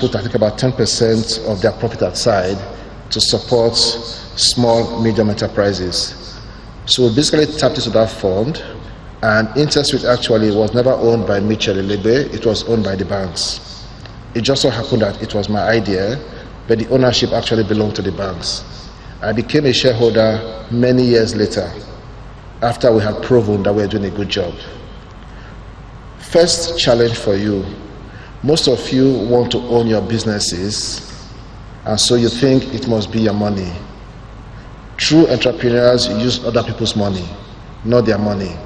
put, I think, about 10% of their profit aside to support small, medium enterprises. So we basically tapped into that fund, and InterSwitch actually was never owned by Mitchell Elebe, it was owned by the banks. It just so happened that it was my idea, but the ownership actually belonged to the banks. I became a shareholder many years later, after we had proven that we were doing a good job. First challenge for you: most of you want to own your businesses, and so you think it must be your money. True entrepreneurs use other people's money, not their money.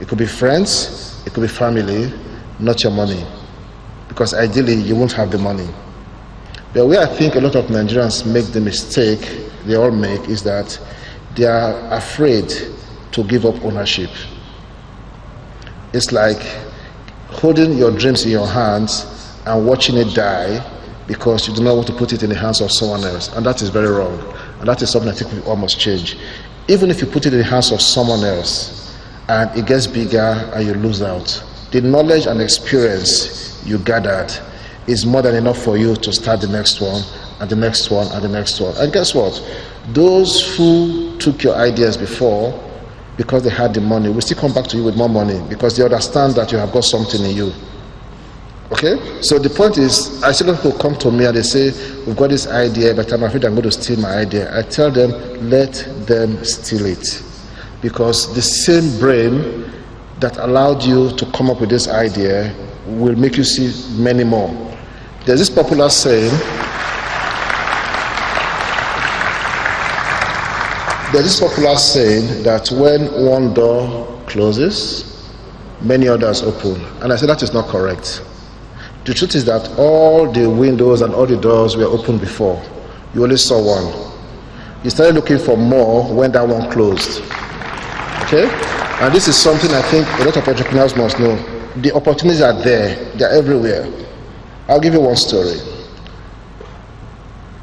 It could be friends, it could be family, not your money, because ideally you won't have the money. The way I think a lot of Nigerians make the mistake they all make is that they are afraid to give up ownership. It's like holding your dreams in your hands and watching it die because you do not want to put it in the hands of someone else, and that is very wrong, and that is something I think we all must change. Even if you put it in the hands of someone else and it gets bigger and you lose out, the knowledge and experience you gathered is more than enough for you to start the next one and the next one and the next one. And guess what? Those who took your ideas before because they had the money will still come back to you with more money because they understand that you have got something in you. Okay? So the point is, I see people come to me and they say, we've got this idea, but I'm afraid I'm going to steal my idea. I tell them, let them steal it. Because the same brain that allowed you to come up with this idea will make you see many more. There's this popular saying, that when one door closes, many others open. And I said that is not correct. The truth is that all the windows and all the doors were open before. You only saw one. You started looking for more when that one closed. Okay? And this is something I think a lot of entrepreneurs must know. The opportunities are there. They're everywhere. I'll give you one story.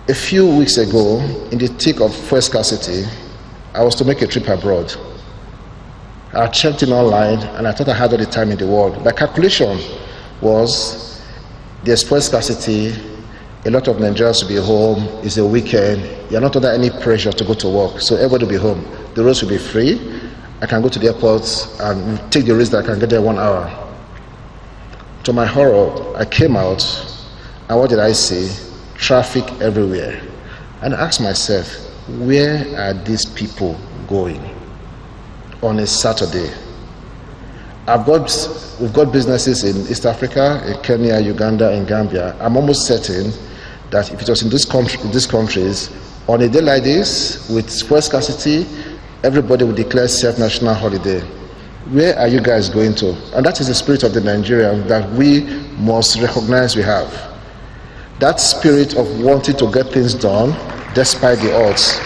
A few weeks ago, in the thick of fuel scarcity, I was to make a trip abroad. I checked in online and I thought I had all the time in the world. My calculation was there's fuel scarcity, a lot of Nigerians will be home, it's a weekend, you're not under any pressure to go to work, so everybody will be home. The roads will be free, I can go to the airport and take the risk that I can get there 1 hour. To my horror, I came out and what did I see? Traffic everywhere. And I asked myself, where are these people going on a Saturday? We've got businesses in East Africa, in Kenya, Uganda, and Gambia. I'm almost certain that if it was in these countries, on a day like this, with fuel scarcity, everybody would declare self-national holiday. Where are you guys going to? And that is the spirit of the Nigerian that we must recognize we have. That spirit of wanting to get things done despite the odds.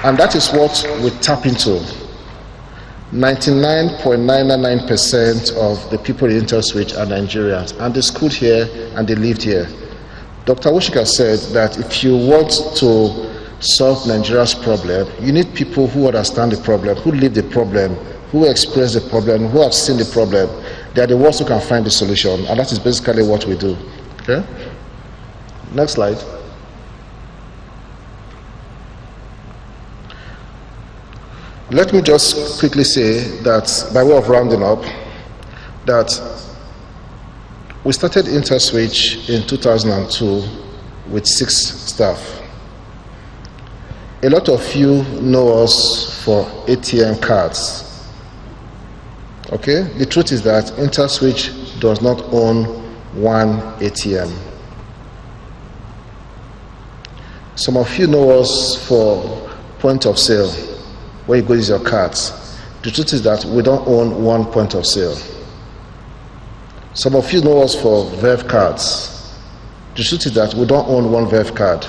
And that is what we tap into. 99.999% of the people in InterSwitch are Nigerians, and they schooled here and they lived here. Dr. Woshika said that if you want to solve Nigeria's problem, you need people who understand the problem, who live the problem, who experience the problem, who have seen the problem. They are the ones who can find the solution, and that is basically what we do. Okay? Next slide. Let me just quickly say that, by way of rounding up, that we started InterSwitch in 2002 with 6 staff. A lot of you know us for ATM cards. Okay? The truth is that InterSwitch does not own one ATM. Some of you know us for point of sale, where you go use your cards. The truth is that we don't own one point of sale. Some of you know us for Verve cards. The truth is that we don't own one Verve card.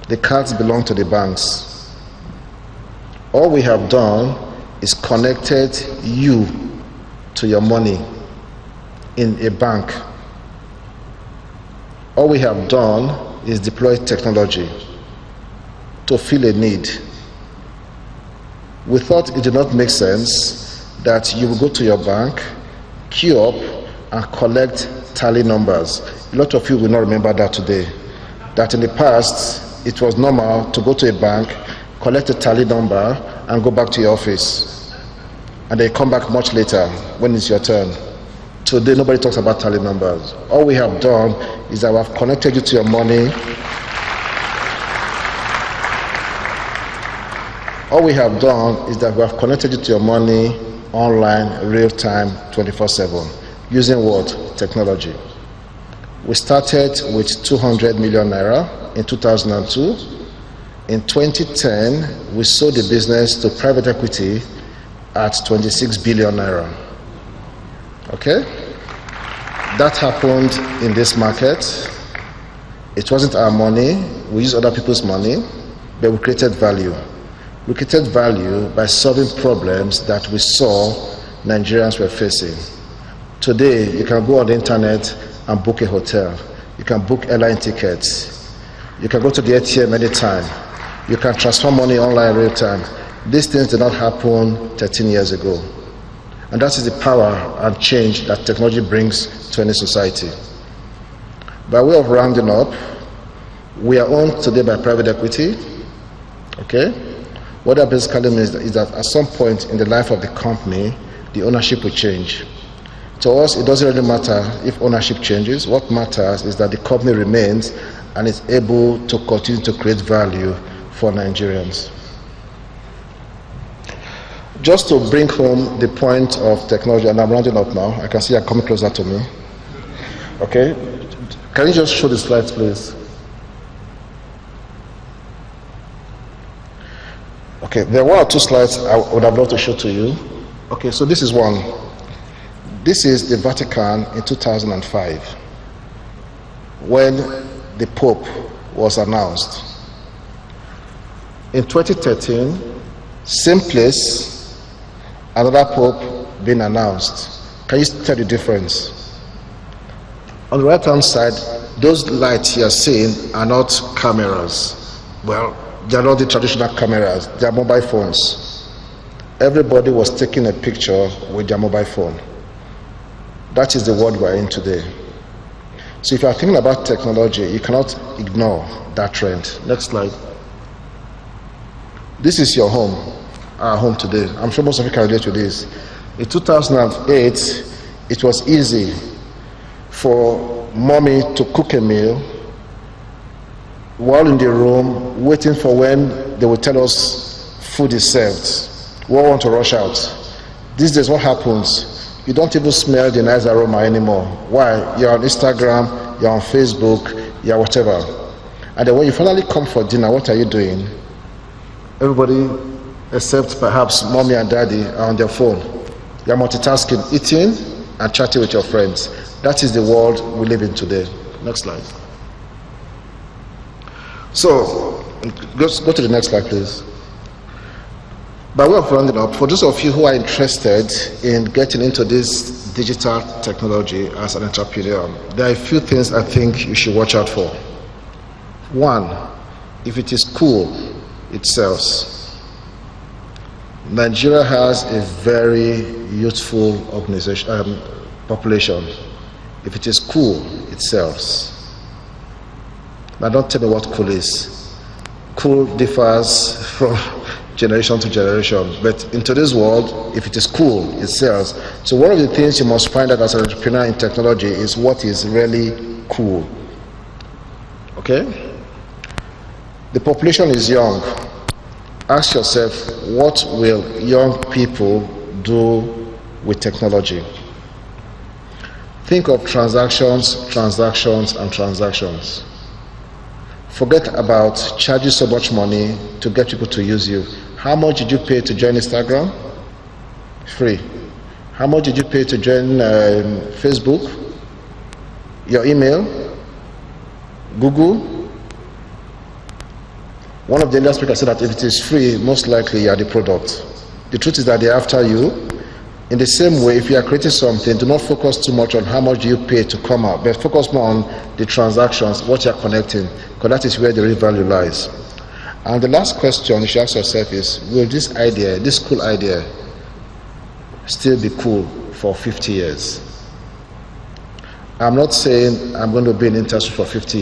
The cards belong to the banks. All we have done is connected you to your money in a bank. All we have done is deploy technology to fill a need. We thought it did not make sense that you will go to your bank, queue up, and collect tally numbers. A lot of you will not remember that today. That in the past, it was normal to go to a bank, collect a tally number, and go back to your office. And then come back much later when it's your turn. Today, nobody talks about tally numbers. All we have done is that we have connected you to your money. All we have done is that we have connected you to your money online, real time, 24/7. Using what? Technology. We started with 200 million naira in 2002. In 2010, we sold the business to private equity at 26 billion naira. Okay? That happened in this market. It wasn't our money. We used other people's money, but we created value. We created value by solving problems that we saw Nigerians were facing. Today, you can go on the internet and book a hotel. You can book airline tickets. You can go to the ATM anytime. You can transfer money online real time. These things did not happen 13 years ago. And that is the power and change that technology brings to any society. By way of rounding up, we are owned today by private equity. Okay? What that basically means is that at some point in the life of the company, the ownership will change. To us, it doesn't really matter if ownership changes. What matters is that the company remains and is able to continue to create value for Nigerians. Just to bring home the point of technology, and I'm rounding up now. I can see you're coming closer to me. Okay? Can you just show the slides, please? Okay, there were 2 slides I would have loved to show to you. Okay, so this is one. This is the Vatican in 2005, when the Pope was announced. In 2013, same place, another Pope being announced. Can you tell the difference? On the right-hand side, those lights you are seeing are not cameras. Well, they are not the traditional cameras, they are mobile phones. Everybody was taking a picture with their mobile phone. That is the world we are in today. So if you are thinking about technology, you cannot ignore that trend. Next slide. This is your home, our home today. I'm sure most of you can relate to this. In 2008, it was easy for mommy to cook a meal while in the room waiting for when they will tell us food is served. We all want to rush out. These days, what happens? You don't even smell the nice aroma anymore. Why? You're on Instagram, you're on Facebook, you're whatever. And then when you finally come for dinner, what are you doing? Everybody, except perhaps mommy and daddy, are on their phone. You're multitasking, eating and chatting with your friends. That is the world we live in today. Next slide. So, let's go to the next slide, please. By way of rounding up, for those of you who are interested in getting into this digital technology as an entrepreneur, there are a few things I think you should watch out for. One, if it is cool, it sells. Nigeria has a very youthful population. If it is cool, it sells. Now don't tell me what cool is. Cool differs from generation to generation, but in today's world, if it is cool, it sells. So one of the things you must find out as an entrepreneur in technology is what is really cool. Okay? The population is young. Ask yourself, what will young people do with technology? Think of transactions, transactions, and transactions. Forget about charging so much money to get people to use you. How much did you pay to join Instagram? Free. How much did you pay to join Facebook? Your email? Google? One of the earlier speakers said that if it is free, most likely you are the product. The truth is that they're after you. In the same way, if you are creating something, do not focus too much on how much you pay to come out, but focus more on the transactions, what you are connecting, because that is where the real value lies. And the last question you should ask yourself is, will this idea, this cool idea, still be cool for 50 years? I'm not saying I'm going to be in industry for 50